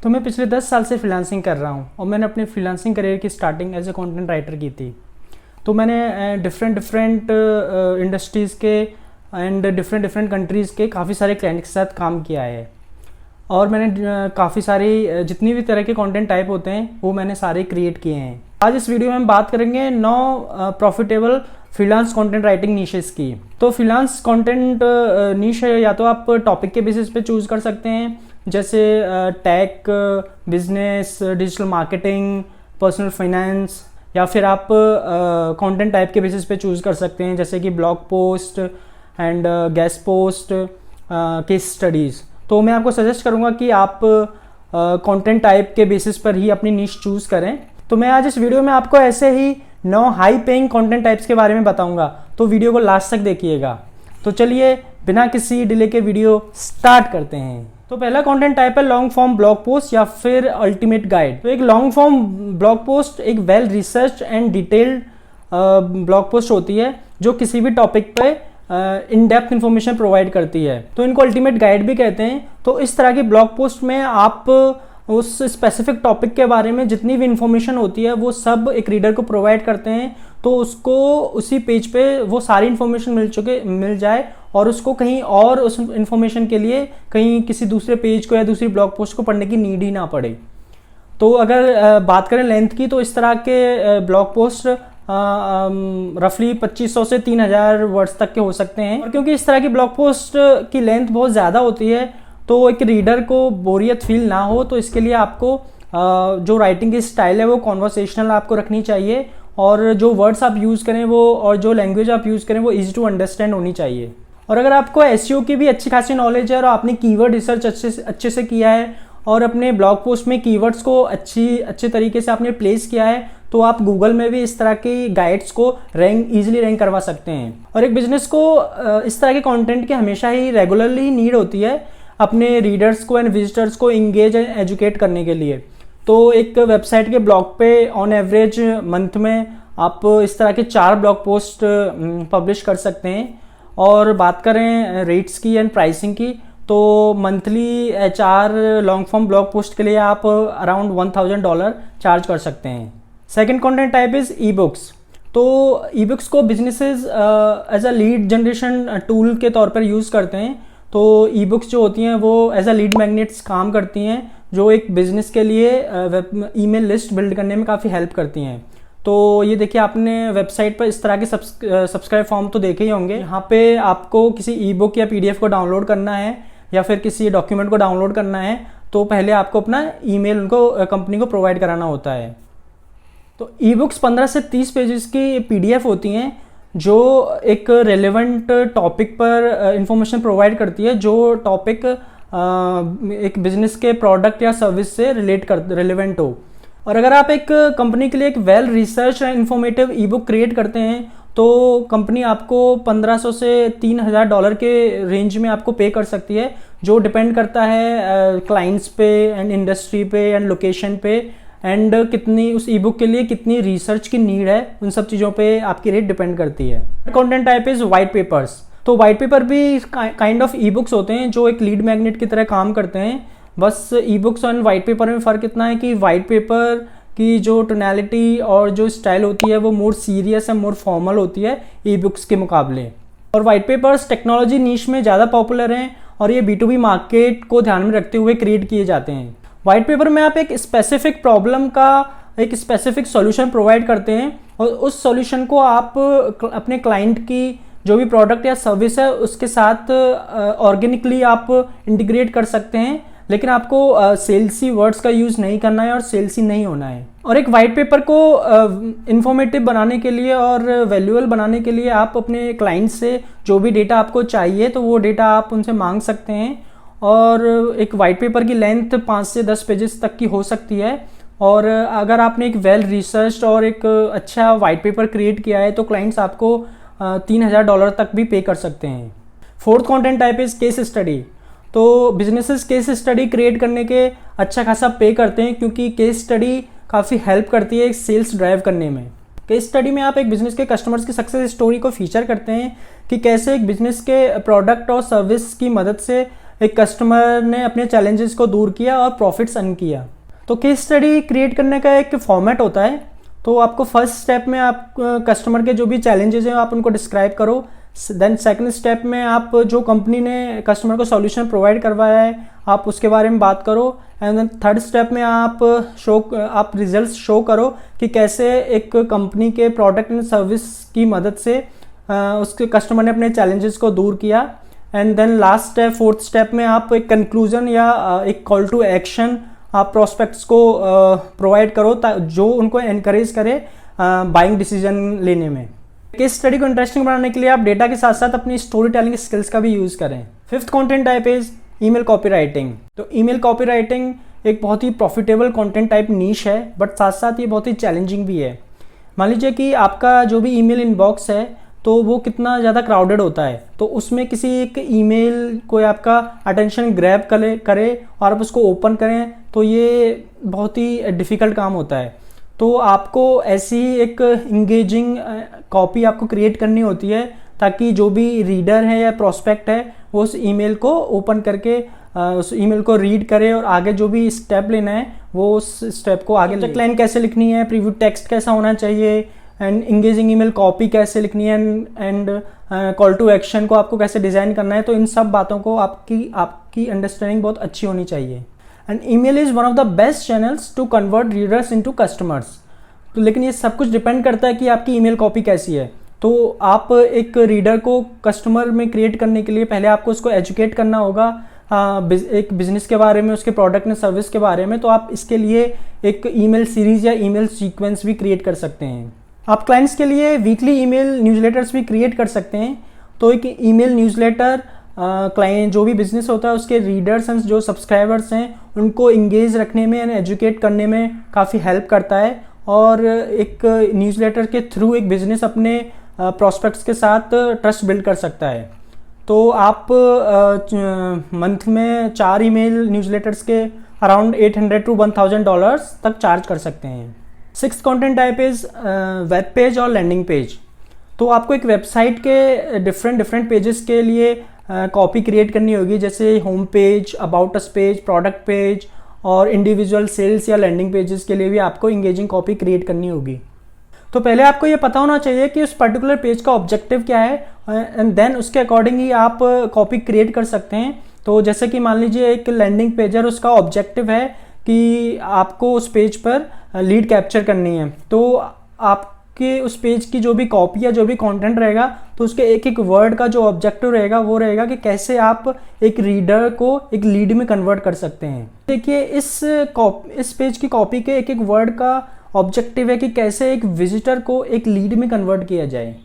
तो मैं पिछले 10 साल से फ्रीलांसिंग कर रहा हूँ और मैंने अपने फ्रीलांसिंग करियर की starting as a content writer की थी। तो मैंने डिफरेंट इंडस्ट्रीज़ के एंड डिफरेंट कंट्रीज़ के काफ़ी सारे क्लाइंट के साथ काम किया है और मैंने काफ़ी सारी जितनी भी तरह के कंटेंट टाइप होते हैं वो मैंने सारे क्रिएट किए हैं। आज इस वीडियो में हम बात करेंगे 9 profitable freelance content writing niches की। तो फ्रीलांस कंटेंट नीश है, या तो आप टॉपिक के बेसिस पे चूज़ कर सकते हैं, जैसे tech, business, digital marketing, personal finance, या फिर आप कंटेंट टाइप के बेसिस पे चूज़ कर सकते हैं, जैसे कि blog post and guest post, case studies. तो मैं आपको सजेस्ट करूँगा कि आप कंटेंट टाइप के बेसिस पर ही अपनी नीश चूज़ करें। तो मैं आज इस वीडियो में आपको ऐसे ही 9 हाई पेइंग कंटेंट टाइप्स के बारे में बताऊंगा, तो वीडियो को लास्ट तक देखिएगा। तो चलिए बिना किसी डिले के वीडियो स्टार्ट करते हैं। तो पहला कंटेंट टाइप है लॉन्ग फॉर्म ब्लॉग पोस्ट या फिर अल्टीमेट गाइड। तो एक लॉन्ग फॉर्म ब्लॉग पोस्ट एक well research and detailed blog post होती है जो किसी भी टॉपिक पे इन डेप्थ इंफॉर्मेशन प्रोवाइड करती है। तो इनको अल्टीमेट गाइड भी कहते हैं। तो इस तरह की ब्लॉग पोस्ट में आप उस स्पेसिफिक टॉपिक के बारे में जितनी भी इंफॉर्मेशन होती है वो सब एक रीडर को प्रोवाइड करते हैं, तो उसको उसी पेज पे वो सारी इंफॉर्मेशन मिल जाए और उसको कहीं और उस इंफॉर्मेशन के लिए कहीं किसी दूसरे पेज को या दूसरी ब्लॉग पोस्ट को पढ़ने की नीड ही ना पड़े। तो अगर बात करें लेंथ की, तो इस तरह के ब्लॉग पोस्ट रफली 2500 से 3000 वर्ड्स तक के हो सकते हैं। और क्योंकि इस तरह की ब्लॉग पोस्ट की लेंथ बहुत ज़्यादा होती है तो एक रीडर को बोरियत फील ना हो, तो इसके लिए आपको जो राइटिंग की स्टाइल है वो कॉन्वर्सेशनल आपको रखनी चाहिए, और जो वर्ड्स आप यूज़ करें वो और जो लैंग्वेज आप यूज़ करें वो ईजी टू अंडरस्टैंड होनी चाहिए। और अगर आपको एसईओ की भी अच्छी खासी नॉलेज है और आपने कीवर्ड रिसर्च अच्छे से किया है और अपने ब्लॉग पोस्ट में कीवर्ड्स को अच्छे तरीके से आपने प्लेस किया है, तो आप गूगल में भी इस तरह की गाइड्स को ईजिली रैंक करवा सकते हैं। और एक बिजनेस को इस तरह के कंटेंट की हमेशा ही रेगुलरली नीड होती है अपने रीडर्स को एंड विजिटर्स को इंगेज एंड एजुकेट करने के लिए। तो एक वेबसाइट के ब्लॉग पे ऑन एवरेज मंथ में आप इस तरह के 4 ब्लॉग पोस्ट पब्लिश कर सकते हैं। और बात करें रेट्स की एंड प्राइसिंग की, तो monthly 4 long form blog post के लिए आप अराउंड $1000 चार्ज कर सकते हैं। Second content type is ebooks. तो ई बुक्स को businesses as a lead generation tool के तौर पर यूज़ करते हैं। तो ई बुक्स जो होती हैं वो एज अ लीड मैग्नेट्स काम करती हैं, जो एक बिजनेस के लिए ईमेल लिस्ट बिल्ड करने में काफ़ी हेल्प करती हैं। तो ये देखिए, आपने वेबसाइट पर इस तरह के सब्सक्राइब फॉर्म तो देखे ही होंगे। यहाँ पे आपको किसी ई बुक या पीडीएफ को डाउनलोड करना है या फिर किसी डॉक्यूमेंट को डाउनलोड करना है, तो पहले आपको अपना ईमेल उनको कंपनी को प्रोवाइड कराना होता है। तो ई बुक्स 15 से 30 पेजेस की पीडीएफ होती हैं जो एक रेलेवेंट टॉपिक पर इंफॉर्मेशन प्रोवाइड करती है, जो टॉपिक एक बिजनेस के प्रोडक्ट या सर्विस से रेलेवेंट हो। और अगर आप एक कंपनी के लिए एक well research and informative E book create करते हैं, तो कंपनी आपको 1500 से $3000 के रेंज में आपको पे कर सकती है, जो डिपेंड करता है क्लाइंट्स पे एंड इंडस्ट्री पे एंड लोकेशन पे एंड कितनी उस ई बुक के लिए कितनी रिसर्च की नीड है, उन सब चीज़ों पे आपकी रेट डिपेंड करती है। Content type is white papers. तो वाइट पेपर भी काइंड ऑफ ई बुक्स होते हैं जो एक लीड मैग्नेट की तरह काम करते हैं। बस ई बुक्स और वाइट पेपर में फ़र्क इतना है कि वाइट पेपर की जो टोनैलिटी और जो स्टाइल होती है वो more serious and more formal होती है ई बुक्स के मुकाबले। और वाइट पेपर्स टेक्नोलॉजी नीश में ज़्यादा पॉपुलर हैं और ये B2B मार्केट को ध्यान में रखते हुए क्रिएट किए जाते हैं। वाइट पेपर में आप एक स्पेसिफिक प्रॉब्लम का एक स्पेसिफिक सॉल्यूशन प्रोवाइड करते हैं और उस सॉल्यूशन को आप अपने क्लाइंट की जो भी प्रोडक्ट या सर्विस है उसके साथ ऑर्गेनिकली आप इंटीग्रेट कर सकते हैं, लेकिन आपको सेल्सी वर्ड्स का यूज़ नहीं करना है और सेल्सी नहीं होना है। और एक वाइट पेपर को इंफॉर्मेटिव बनाने के लिए और वैल्यूएबल बनाने के लिए आप अपने क्लाइंट से जो भी डेटा आपको चाहिए तो वो डेटा आप उनसे मांग सकते हैं। और एक वाइट पेपर की लेंथ 5 से 10 पेजेस तक की हो सकती है। और अगर आपने एक वेल रिसर्च और एक अच्छा वाइट पेपर क्रिएट किया है तो क्लाइंट्स आपको $3000 तक भी पे कर सकते हैं। Fourth content type is case study. तो बिजनेसेस केस स्टडी क्रिएट करने के अच्छा खासा पे करते हैं, क्योंकि केस स्टडी काफ़ी हेल्प करती है सेल्स ड्राइव करने में। केस स्टडी में आप एक बिजनेस के कस्टमर्स की सक्सेस स्टोरी को फीचर करते हैं कि कैसे एक बिजनेस के प्रोडक्ट और सर्विस की मदद से एक कस्टमर ने अपने चैलेंजेस को दूर किया और प्रॉफिट्स अर्न किया। तो केस स्टडी क्रिएट करने का एक फॉर्मेट होता है। तो आपको फर्स्ट स्टेप में आप कस्टमर के जो भी चैलेंजेस हैं आप उनको डिस्क्राइब करो। देन सेकंड स्टेप में आप जो कंपनी ने कस्टमर को सॉल्यूशन प्रोवाइड करवाया है आप उसके बारे में बात करो। एंड देन थर्ड स्टेप में आप रिजल्ट्स शो करो कि कैसे एक कंपनी के प्रोडक्ट एंड सर्विस की मदद से उसके कस्टमर ने अपने चैलेंजेस को दूर किया। And then last step fourth step में आप एक कंक्लूजन या एक कॉल टू एक्शन आप प्रोस्पेक्ट्स को प्रोवाइड करो जो उनको एनकरेज करे बाइंग डिसीजन लेने में। केस स्टडी को इंटरेस्टिंग बनाने के लिए आप डेटा के साथ साथ अपनी स्टोरी टेलिंग स्किल्स का भी यूज़ करें। Fifth content type is email copywriting. तो ईमेल कॉपीराइटिंग एक बहुत ही प्रॉफिटेबल कंटेंट टाइप नीश है, बट साथ साथ ये बहुत ही चैलेंजिंग भी है। मान लीजिए कि आपका जो भी ईमेल इनबॉक्स है तो वो कितना ज़्यादा क्राउडेड होता है, तो उसमें किसी एक ईमेल कोई आपका अटेंशन ग्रैब करे और आप उसको ओपन करें तो ये बहुत ही डिफ़िकल्ट काम होता है। तो आपको ऐसी एक इंगेजिंग कॉपी आपको क्रिएट करनी होती है ताकि जो भी रीडर है या प्रोस्पेक्ट है वो उस ईमेल को ओपन करके उस ईमेल को रीड करे और आगे जो भी स्टेप लेना है वो उस स्टेप को आगे सब्जेक्ट लाइन कैसे लिखनी है, प्रीव्यू टेक्स्ट कैसा होना चाहिए, एंड इंगेजिंग ईमेल कॉपी कैसे लिखनी है, एंड कॉल टू एक्शन को आपको कैसे डिज़ाइन करना है। तो इन सब बातों को आपकी अंडरस्टैंडिंग बहुत अच्छी होनी चाहिए। And email is one of the best channels to convert readers into customers. तो लेकिन ये सब कुछ डिपेंड करता है कि आपकी ईमेल कॉपी कैसी है। तो आप एक रीडर को कस्टमर में क्रिएट करने के लिए पहले आपको उसको एजुकेट करना होगा एक बिजनेस के बारे में, उसके प्रोडक्ट एंड सर्विस के बारे में। तो आप इसके लिए एक ईमेल सीरीज या ईमेल सीक्वेंस भी क्रिएट कर सकते हैं। आप क्लाइंट्स के लिए वीकली ईमेल न्यूज़लेटर्स भी क्रिएट कर सकते हैं। तो एक ईमेल न्यूज़लेटर क्लाइंट जो भी बिजनेस होता है उसके रीडर्स एंड जो सब्सक्राइबर्स हैं उनको इंगेज रखने में एंड एजुकेट करने में काफ़ी हेल्प करता है। और एक न्यूज़लेटर के थ्रू एक बिजनेस अपने प्रॉस्पेक्ट्स के साथ ट्रस्ट बिल्ड कर सकता है। तो आप मंथ में 4 ईमेल न्यूज़लेटर्स के अराउंड $800 to $1000 तक चार्ज कर सकते हैं। Sixth content type is web page और लैंडिंग पेज। तो आपको एक वेबसाइट के डिफरेंट पेजेस के लिए कॉपी क्रिएट करनी होगी, जैसे home page, about us page, product page और इंडिविजुअल सेल्स या लैंडिंग पेजेस के लिए भी आपको इंगेजिंग कॉपी क्रिएट करनी होगी। तो पहले आपको ये पता होना चाहिए कि उस पर्टिकुलर पेज का ऑब्जेक्टिव क्या है एंड देन उसके अकॉर्डिंग ही आप कॉपी क्रिएट कर सकते हैं। तो जैसे कि मान लीजिए एक लैंडिंग पेज है, उसका ऑब्जेक्टिव है कि आपको उस पेज पर लीड कैप्चर करनी है। तो आपके उस पेज की जो भी कॉपी या जो भी कंटेंट रहेगा तो उसके एक एक वर्ड का जो ऑब्जेक्टिव रहेगा वो रहेगा कि कैसे आप एक रीडर को एक लीड में कन्वर्ट कर सकते हैं। देखिए इस पेज की कॉपी के एक एक वर्ड का ऑब्जेक्टिव है कि कैसे एक विजिटर को एक लीड में कन्वर्ट किया जाए।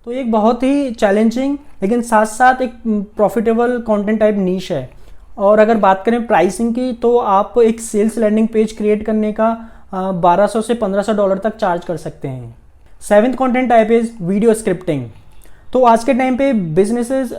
तो एक बहुत ही चैलेंजिंग लेकिन साथ साथ एक प्रॉफिटेबल कंटेंट टाइप नीश है। और अगर बात करें प्राइसिंग की तो आप एक सेल्स लैंडिंग पेज क्रिएट करने का $1200 से $1500 तक चार्ज कर सकते हैं। Seventh content type is video scripting. तो आज के टाइम पे बिजनेसेस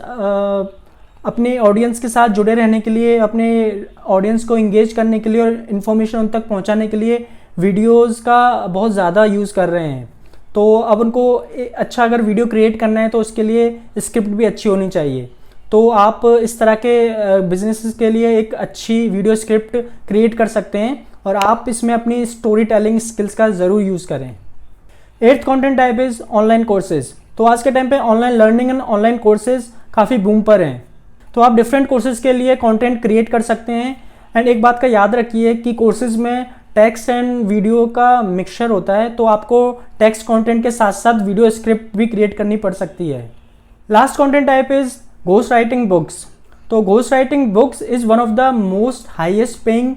अपने ऑडियंस के साथ जुड़े रहने के लिए, अपने ऑडियंस को इंगेज करने के लिए और इन्फॉर्मेशन उन तक पहुंचाने के लिए वीडियोस का बहुत ज़्यादा यूज़ कर रहे हैं। तो अब उनको अच्छा अगर वीडियो क्रिएट करना है तो उसके लिए स्क्रिप्ट भी अच्छी होनी चाहिए। तो आप इस तरह के बिजनेसेस के लिए एक अच्छी वीडियो स्क्रिप्ट क्रिएट कर सकते हैं और आप इसमें अपनी स्टोरी टेलिंग स्किल्स का ज़रूर यूज़ करें। Eighth content type is online courses. तो आज के टाइम पे online learning and online courses काफ़ी बूम पर हैं। तो आप डिफरेंट कोर्सेज के लिए कंटेंट क्रिएट कर सकते हैं। एंड एक बात का याद रखिए कि कोर्सेज में टेक्स्ट एंड वीडियो का मिक्सचर होता है, तो आपको टेक्स्ट कंटेंट के साथ साथ वीडियो स्क्रिप्ट भी क्रिएट करनी पड़ सकती है। Last content type is ghost writing books. तो ghost writing books is one of the most highest paying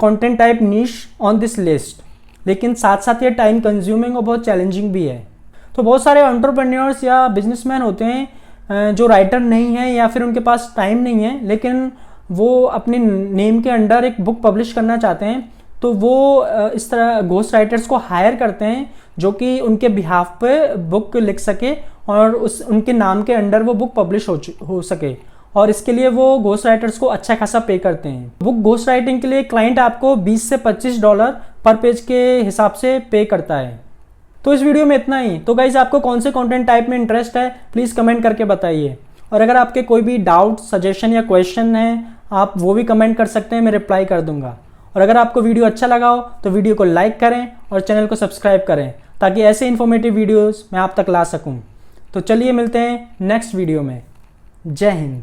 content type niche on this list, लेकिन साथ साथ ये टाइम कंज्यूमिंग और बहुत चैलेंजिंग भी है। तो बहुत सारे एंटरप्रेन्योर्स या बिजनेसमैन होते हैं जो राइटर नहीं है या फिर उनके पास टाइम नहीं है, लेकिन वो अपने नेम के अंडर एक बुक पब्लिश करना चाहते हैं। तो वो इस तरह घोस्ट राइटर्स को हायर करते हैं जो कि उनके बिहाफ पे बुक लिख सके और उनके नाम के अंडर वो बुक पब्लिश हो सके, और इसके लिए वो घोस्ट राइटर्स को अच्छा खासा पे करते हैं। बुक घोस्ट राइटिंग के लिए क्लाइंट आपको $20 से $25 पर पेज के हिसाब से पे करता है। तो इस वीडियो में इतना ही। तो गाइज आपको कौन से कंटेंट टाइप में इंटरेस्ट है प्लीज़ कमेंट करके बताइए। और अगर आपके कोई भी डाउट, सजेशन या क्वेश्चन है, आप वो भी कमेंट कर सकते हैं, मैं रिप्लाई कर दूंगा। और अगर आपको वीडियो अच्छा लगा हो तो वीडियो को लाइक करें और चैनल को सब्सक्राइब करें, ताकि ऐसे इन्फॉर्मेटिव वीडियोस मैं आप तक ला सकूं। तो चलिए मिलते हैं नेक्स्ट वीडियो में। जय हिंद।